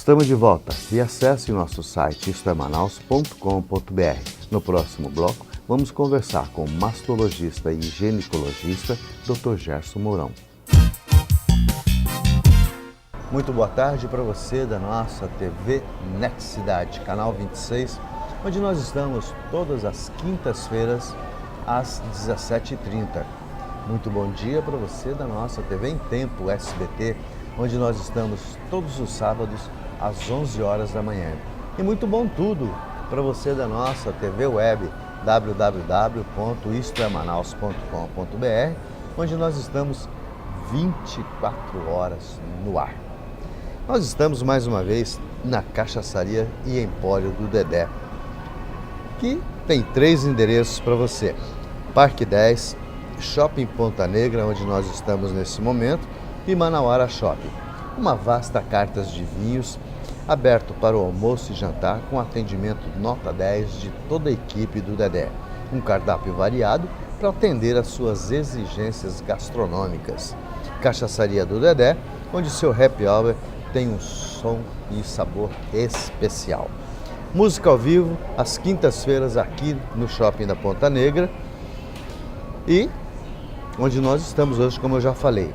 Estamos de volta e acesse o nosso site istoemanaus.com.br. No próximo bloco, vamos conversar com o mastologista e ginecologista Dr. Gerson Mourão. Muito boa tarde para você da nossa TV NET Cidade, canal 26, onde nós estamos todas as quintas-feiras às 17h30. Muito bom dia para você da nossa TV em Tempo SBT, onde nós estamos todos os sábados às 11 horas da manhã. E muito bom tudo para você da nossa TV web www.istoemanaus.com.br, onde nós estamos 24 horas no ar. Nós estamos mais uma vez na Cachaçaria e Empório do Dedé, que tem 3 endereços para você: Parque 10, Shopping Ponta Negra, onde nós estamos nesse momento, e Manauara Shopping. Uma vasta carta de vinhos, aberto para o almoço e jantar, com atendimento nota 10 de toda a equipe do Dedé. Um cardápio variado para atender às suas exigências gastronômicas. Cachaçaria do Dedé, onde seu happy hour tem um som e sabor especial. Música ao vivo, às quintas-feiras, aqui no Shopping da Ponta Negra, e onde nós estamos hoje, como eu já falei.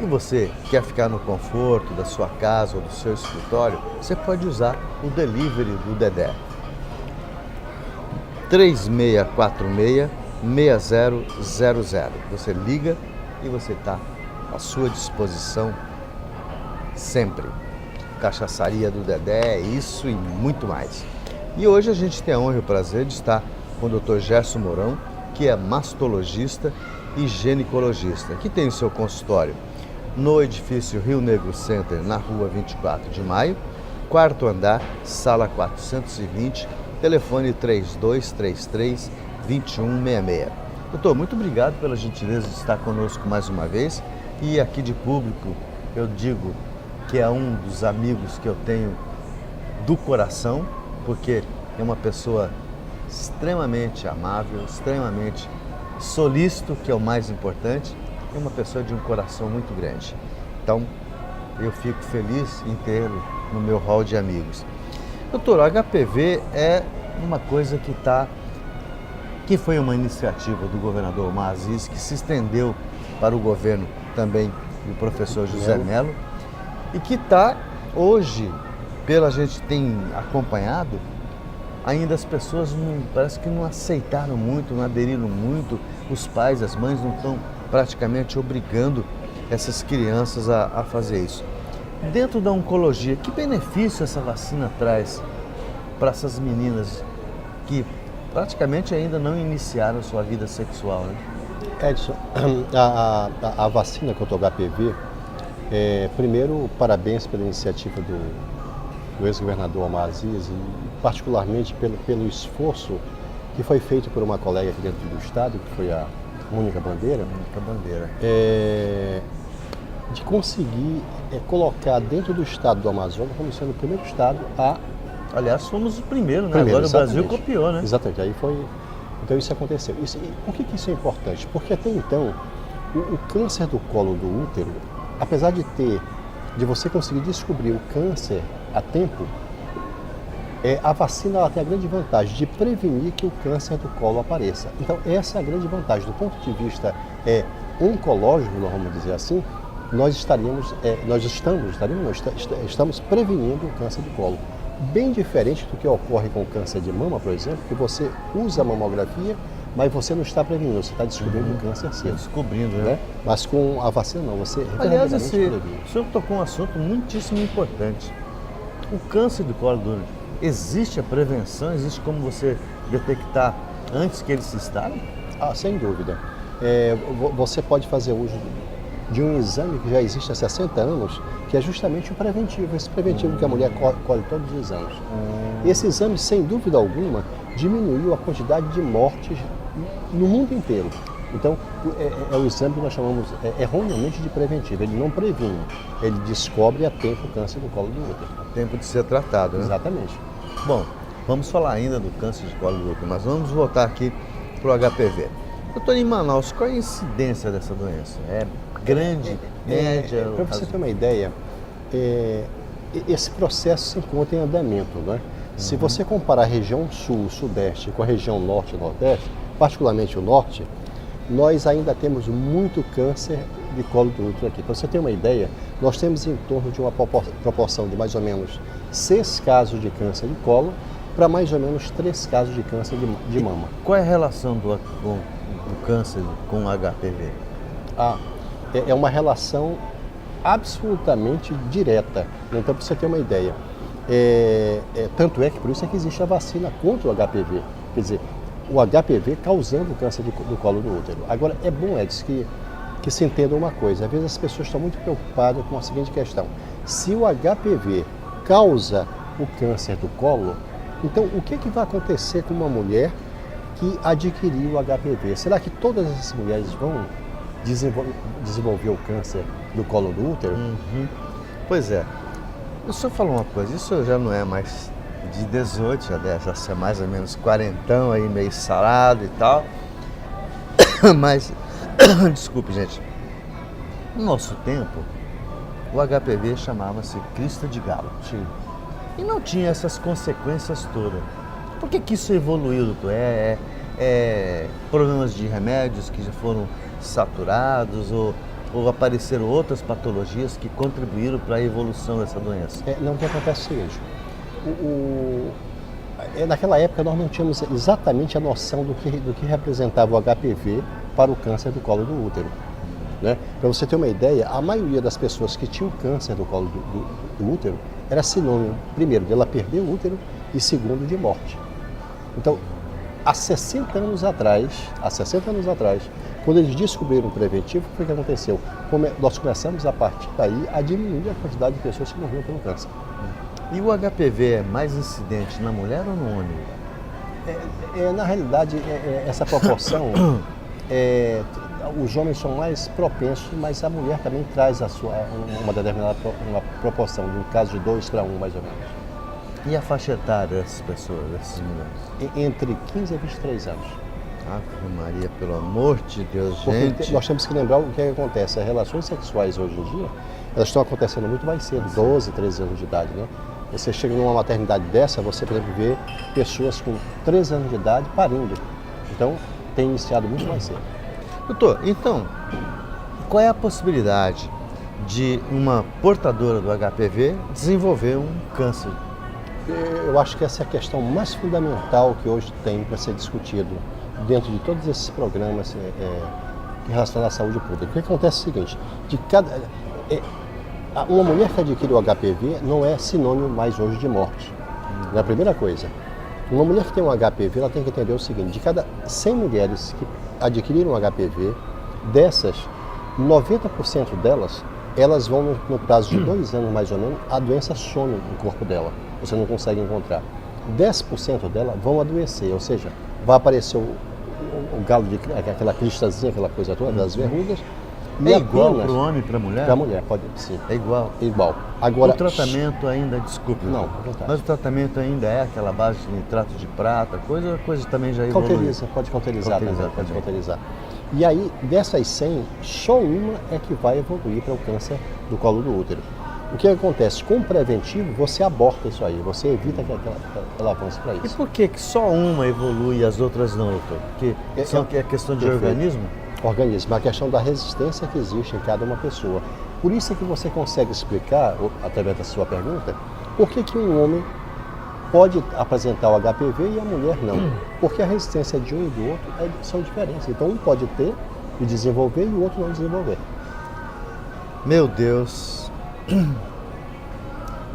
E você quer ficar no conforto da sua casa ou do seu escritório, você pode usar o delivery do Dedé. 3646-6000. Você liga e você está à sua disposição sempre. Cachaçaria do Dedé, isso e muito mais. E hoje a gente tem a honra e o prazer de estar com o Dr. Gerson Mourão, que é mastologista e ginecologista, que tem o seu consultório no edifício Rio Negro Center, na rua 24 de maio, 4º andar, sala 420, telefone 3233-2166. Doutor, muito obrigado pela gentileza de estar conosco mais uma vez. E aqui de público, eu digo que é um dos amigos que eu tenho do coração, porque é uma pessoa extremamente amável, extremamente solícito, que é o mais importante, e uma pessoa de um coração muito grande. Então, eu fico feliz em tê-lo no meu hall de amigos. Doutor, o HPV é uma coisa que foi uma iniciativa do governador Omar Aziz, que se estendeu para o governo também do professor José Mello, e que está hoje, pela gente tem acompanhado, ainda as pessoas parece que não aceitaram muito, não aderiram muito, os pais, as mães não estão praticamente obrigando essas crianças a fazer isso. Dentro da oncologia, que benefício essa vacina traz para essas meninas que praticamente ainda não iniciaram sua vida sexual, né? Edson, a vacina contra o HPV, primeiro, parabéns pela iniciativa do ex-governador Omar Aziz, e particularmente pelo esforço que foi feito por uma colega aqui dentro do estado, que foi a Mônica Bandeira, de conseguir colocar dentro do estado do Amazonas como sendo o primeiro estado a... Aliás, fomos o primeiro, né? Agora exatamente. O Brasil copiou, né? Exatamente, então isso aconteceu. Por que isso é importante? Porque até então, o câncer do colo do útero, apesar de você conseguir descobrir o câncer a tempo, a vacina ela tem a grande vantagem de prevenir que o câncer do colo apareça. Então, essa é a grande vantagem. Do ponto de vista oncológico, nós vamos dizer assim, estamos prevenindo o câncer do colo. Bem diferente do que ocorre com o câncer de mama, por exemplo, que você usa a mamografia, mas você não está prevenindo, você está descobrindo o câncer cedo. Descobrindo, né? Mas com a vacina não, você aliás, o senhor tocou um assunto muitíssimo importante. O câncer do colo do útero, existe a prevenção? Existe como você detectar antes que ele se instale? Sem dúvida. Você pode fazer uso de um exame que já existe há 60 anos, que é justamente o preventivo, esse preventivo que a mulher colhe todos os anos. Esse exame, sem dúvida alguma, diminuiu a quantidade de mortes no mundo inteiro. Então, é o exame que nós chamamos erroneamente de preventivo. Ele não previne, ele descobre a tempo o câncer do colo do útero. A tempo de ser tratado, né? Exatamente. Bom, vamos falar ainda do câncer de colo do útero, mas vamos voltar aqui para o HPV. Doutor, em Manaus, qual é a incidência dessa doença? É grande, média? Para você ter uma ideia, esse processo se encontra em andamento, né? Se você comparar a região sul, sudeste com a região norte e nordeste, particularmente o norte, nós ainda temos muito câncer de colo do útero aqui. Para você ter uma ideia, nós temos em torno de uma proporção de mais ou menos 6 casos de câncer de colo para mais ou menos 3 casos de câncer de mama. Qual é a relação do câncer com o HPV? É uma relação absolutamente direta. Então, para você ter uma ideia, tanto é que por isso é que existe a vacina contra o HPV. Quer dizer, o HPV causando câncer do colo do útero. Agora, é bom, Edson, que se entenda uma coisa. Às vezes as pessoas estão muito preocupadas com a seguinte questão. Se o HPV causa o câncer do colo, então o que vai acontecer com uma mulher que adquiriu o HPV? Será que todas essas mulheres vão desenvolver o câncer do colo do útero? Uhum. Pois é. O senhor falou uma coisa, isso já não é mais de 18, já deve ser mais ou menos quarentão aí, meio sarado e tal. Mas, desculpe, gente, no nosso tempo, o HPV chamava-se crista de galo. Sim. E não tinha essas consequências todas. Por que isso evoluiu, doutor? Problemas de remédios que já foram saturados ou apareceram outras patologias que contribuíram para a evolução dessa doença? Não, o que acontece é o seguinte, naquela época nós não tínhamos exatamente a noção do que representava o HPV para o câncer do colo do útero. Né? Para você ter uma ideia, a maioria das pessoas que tinham câncer do colo do útero era sinônimo, primeiro, de ela perder o útero e segundo, de morte. Então, há 60 anos atrás, quando eles descobriram o preventivo, o que aconteceu? Nós começamos a partir daí a diminuir a quantidade de pessoas que morriam pelo câncer. E o HPV é mais incidente na mulher ou no homem? Na realidade, essa proporção, os homens são mais propensos, mas a mulher também traz uma determinada proporção, de um caso de 2 para 1, mais ou menos. E a faixa etária dessas pessoas, dessas mulheres? Entre 15 a 23 anos. Ave Maria, pelo amor de Deus, Porque gente. nós temos que lembrar o que acontece. As relações sexuais hoje em dia, elas estão acontecendo muito mais cedo, 12, 13 anos de idade, né? Você chega numa maternidade dessa, você, por exemplo, vê pessoas com 3 anos de idade parindo. Então, tem iniciado muito mais cedo. Doutor, então, qual é a possibilidade de uma portadora do HPV desenvolver um câncer? Eu acho que essa é a questão mais fundamental que hoje tem para ser discutido dentro de todos esses programas em relação à saúde pública. O que acontece é o seguinte, uma mulher que adquire o HPV não é sinônimo mais hoje de morte. É a primeira coisa. Uma mulher que tem um HPV, ela tem que entender o seguinte, de cada 100 mulheres que adquiriram um HPV, dessas, 90% delas, elas vão, no prazo de 2 anos mais ou menos, a doença some no corpo dela. Você não consegue encontrar. 10% dela vão adoecer, ou seja, vai aparecer o galo, aquela cristazinha, aquela coisa toda, das verrugas. É igual para o homem e para a mulher? Para a mulher, pode sim. É igual? Igual. Agora, o tratamento ainda, desculpe, não, mas o tratamento ainda é aquela base de nitrato de prata, coisa também já evoluiu? Pode cauterizar também, pode cauterizar. E aí, dessas 100, só uma é que vai evoluir para o câncer do colo do útero. O que acontece? Com o preventivo, você aborta isso aí, você evita que ela avance para isso. E por que só uma evolui e as outras não, doutor? Porque é questão de organismo? Organismo, a questão da resistência que existe em cada uma pessoa. Por isso é que você consegue explicar, através da sua pergunta, por que um homem pode apresentar o HPV e a mulher não. Porque a resistência de um e do outro são diferentes. Então um pode ter e desenvolver e o outro não desenvolver. Meu Deus,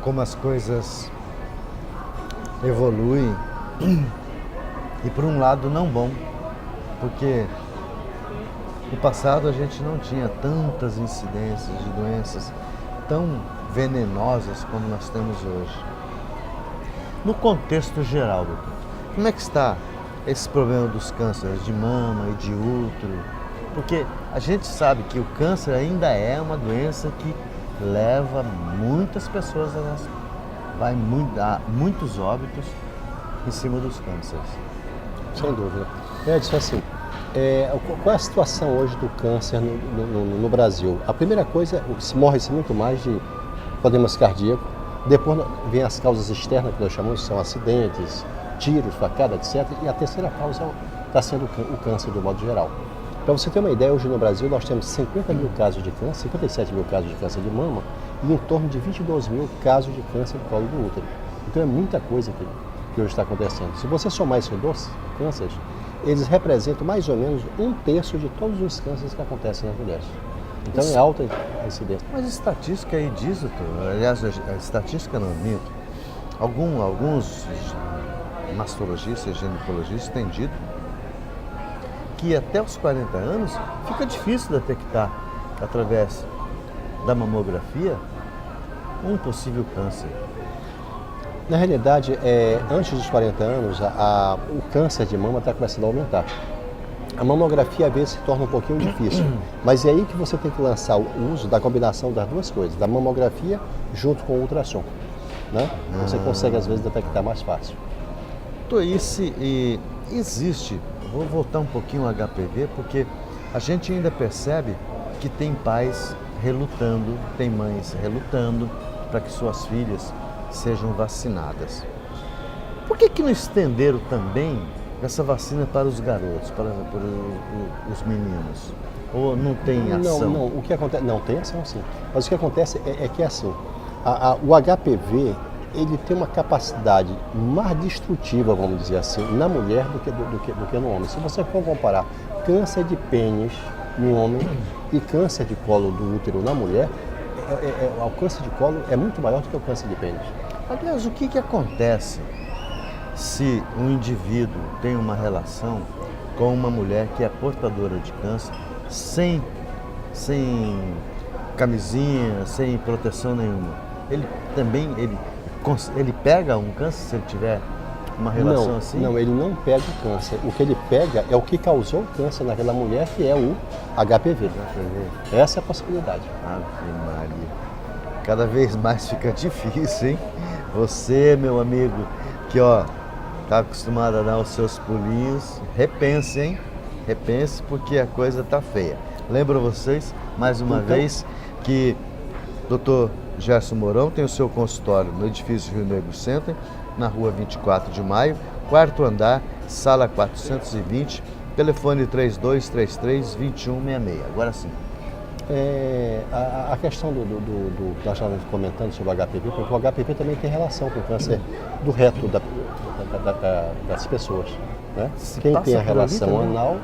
como as coisas evoluem e por um lado não bom, porque no passado a gente não tinha tantas incidências de doenças tão venenosas como nós temos hoje. No contexto geral, doutor, como é que está esse problema dos cânceres de mama e de útero? Porque a gente sabe que o câncer ainda é uma doença que leva muitas pessoas vai muitos óbitos em cima dos cânceres. Sem dúvida. Edson, assim, qual é a situação hoje do câncer no Brasil? A primeira coisa, morre-se muito mais de problemas cardíacos Depois vem as causas externas, que nós chamamos, são acidentes, tiros, facadas, etc. E a terceira causa está sendo o câncer, do modo geral. Para você ter uma ideia, hoje no Brasil nós temos 50 mil casos de câncer, 57 mil casos de câncer de mama e em torno de 22 mil casos de câncer do colo do útero. Então é muita coisa que hoje está acontecendo. Se você somar esses dois cânceres, eles representam mais ou menos 1/3 de todos os cânceres que acontecem nas mulheres. Então é alta a incidência. Mas a estatística aí diz, doutor, aliás, a estatística não minto, alguns mastologistas, ginecologistas têm dito que até os 40 anos fica difícil detectar, através da mamografia, um possível câncer. Na realidade, antes dos 40 anos, o câncer de mama está começando a aumentar. A mamografia, às vezes, se torna um pouquinho difícil, mas é aí que você tem que lançar o uso da combinação das duas coisas, da mamografia junto com o ultrassom. Né? Você consegue, às vezes, detectar mais fácil. Então, existe, vou voltar um pouquinho ao HPV, porque a gente ainda percebe que tem pais relutando, tem mães relutando para que suas filhas sejam vacinadas. Por que não estenderam também essa vacina para os garotos, para os meninos? Ou não tem ação? Não, o que acontece? Não, tem ação sim. Mas o que acontece é que assim, o HPV, ele tem uma capacidade mais destrutiva, vamos dizer assim, na mulher do que no homem. Se você for comparar câncer de pênis no homem e câncer de colo do útero na mulher, o câncer de colo é muito maior do que o câncer de pênis. Aliás, o que acontece se um indivíduo tem uma relação com uma mulher que é portadora de câncer sem camisinha, sem proteção nenhuma? Ele pega um câncer se ele tiver uma relação assim? Não, ele não pega o câncer. O que ele pega é o que causou o câncer naquela mulher, que é o HPV. Essa é a possibilidade. Ave Maria. Cada vez mais fica difícil, hein? Você, meu amigo, que tá acostumado a dar os seus pulinhos, repense, hein? Repense, porque a coisa tá feia. Lembro vocês, mais uma vez, que Dr. Gerson Mourão tem o seu consultório no edifício Rio Negro Center, na rua 24 de maio, 4º andar, sala 420, telefone 3233-2166. Agora sim. A questão do que nós estávamos comentando sobre o HPV, porque o HPV também tem relação com o câncer do reto das pessoas. Né? Quem tem a relação anal,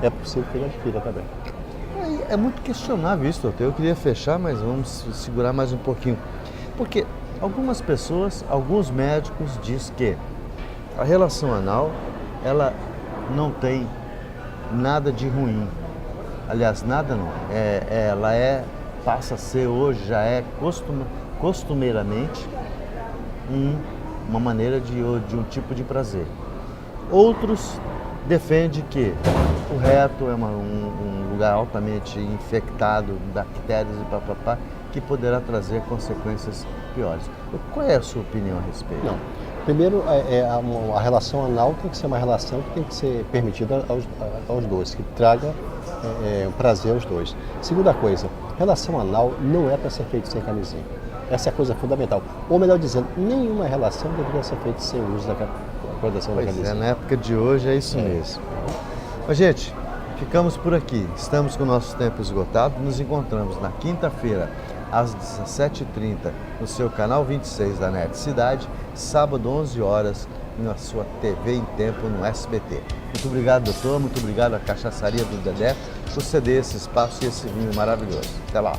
é possível que ele adquira também. É muito questionável isso, doutor. Eu queria fechar, mas vamos segurar mais um pouquinho. Porque algumas pessoas, alguns médicos dizem que a relação anal, ela não tem nada de ruim. Aliás, nada não. Ela passa a ser hoje, já é costumeiramente uma maneira de um tipo de prazer. Outros defendem que o reto é um lugar altamente infectado, bactérias e papapá, que poderá trazer consequências piores. Qual é a sua opinião a respeito? Não. Primeiro, a relação anal tem que ser uma relação que tem que ser permitida aos dois, que traga prazer aos dois. Segunda coisa, relação anal não é para ser feita sem camisinha. Essa é a coisa fundamental. Ou melhor dizendo, nenhuma relação deveria ser feita sem o uso da proteção da camisinha. Na época de hoje é isso mesmo. Mas, gente, ficamos por aqui. Estamos com o nosso tempo esgotado. Nos encontramos na quinta-feira, às 17h30, no seu canal 26 da NET Cidade, sábado, 11 horas, na sua TV em Tempo, no SBT. Muito obrigado, doutor. Muito obrigado à Cachaçaria do Dedé por ceder esse espaço e esse vinho maravilhoso. Até lá.